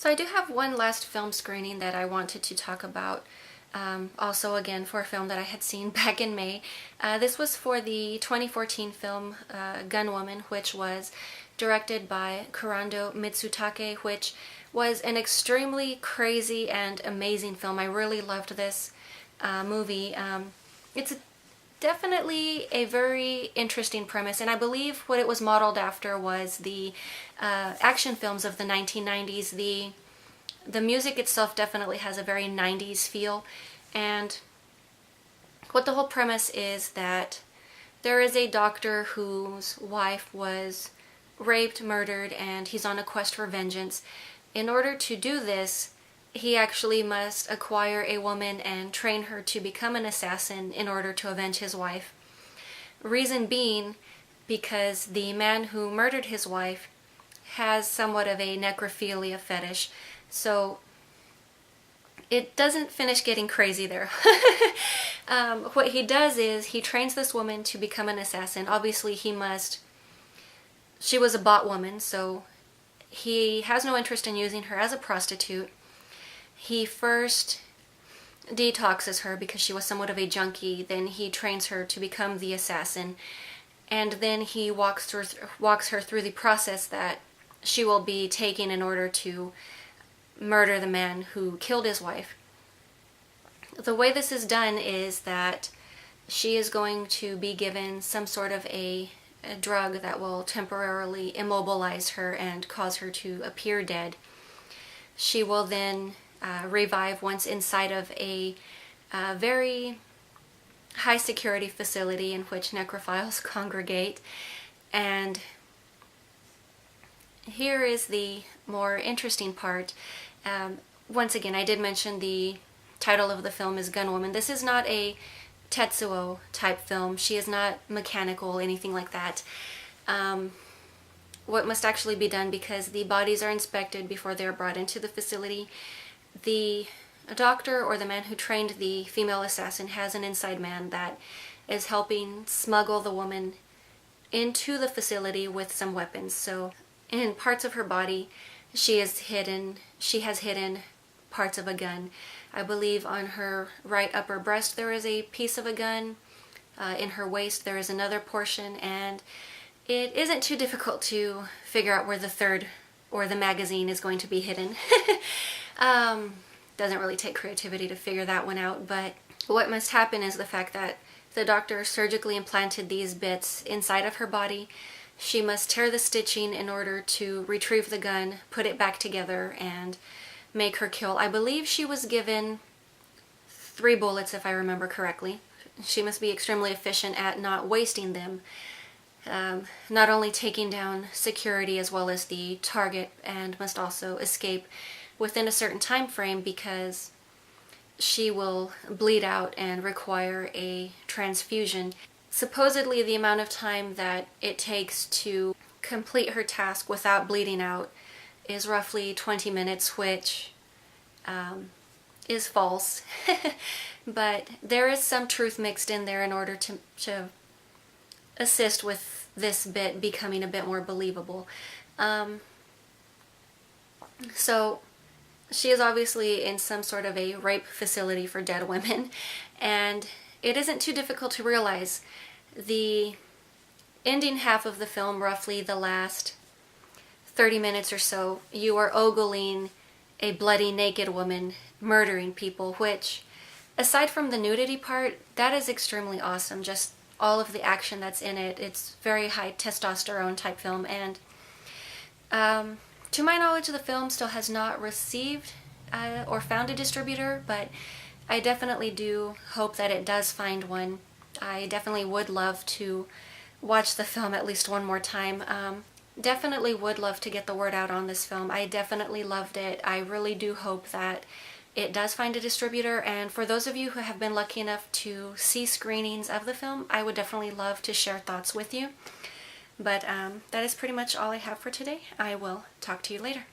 So I do have one last film screening that I wanted to talk about. Also, again, for a film that I had seen back in May. This was for the 2014 film Gunwoman, which was directed by Kurando Mitsutake, which was an extremely crazy and amazing film. I really loved this movie. It's definitely a very interesting premise, and I believe what it was modeled after was the action films of the 1990s. The music itself definitely has a very 90s feel, and what the whole premise is that there is a doctor whose wife was raped, murdered, and he's on a quest for vengeance. In order to do this, he actually must acquire a woman and train her to become an assassin in order to avenge his wife. Reason being, because the man who murdered his wife has somewhat of a necrophilia fetish. So it doesn't finish getting crazy there. What he does is he trains this woman to become an assassin. Obviously she was a bought woman, so he has no interest in using her as a prostitute. He first detoxes her because she was somewhat of a junkie, then he trains her to become the assassin, and then he walks her through the process that she will be taking in order to murder the man who killed his wife. The way this is done is that she is going to be given some sort of a drug that will temporarily immobilize her and cause her to appear dead. She will then revive once inside of a very high security facility in which necrophiles congregate. And here is the more interesting part. Once again, I did mention the title of the film is Gunwoman. This is not a Tetsuo type film. She is not mechanical, anything like that. What must actually be done, because the bodies are inspected before they're brought into the facility, the doctor or the man who trained the female assassin has an inside man that is helping smuggle the woman into the facility with some weapons. So in parts of her body, she has hidden parts of a gun. I believe on her right upper breast there is a piece of a gun. In her waist there is another portion, and it isn't too difficult to figure out where the third or the magazine is going to be hidden. Doesn't really take creativity to figure that one out, but what must happen is the fact that the doctor surgically implanted these bits inside of her body. She must tear the stitching in order to retrieve the gun, put it back together, and make her kill. I believe she was given 3 bullets, if I remember correctly. She must be extremely efficient at not wasting them. Not only taking down security as well as the target, and must also escape within a certain time frame, because she will bleed out and require a transfusion. Supposedly the amount of time that it takes to complete her task without bleeding out is roughly 20 minutes, which is false. But there is some truth mixed in there in order to assist with this bit becoming a bit more believable. So she is obviously in some sort of a rape facility for dead women, and it isn't too difficult to realize. The ending half of the film, roughly the last 30 minutes or so, you are ogling a bloody naked woman murdering people, which, aside from the nudity part, that is extremely awesome. Just all of the action that's in it. It's very high testosterone type film, and to my knowledge the film still has not received or found a distributor, but I definitely do hope that it does find one. I definitely would love to watch the film at least one more time. Definitely would love to get the word out on this film. I definitely loved it. I really do hope that it does find a distributor, and for those of you who have been lucky enough to see screenings of the film, I would definitely love to share thoughts with you. But that is pretty much all I have for today. I will talk to you later.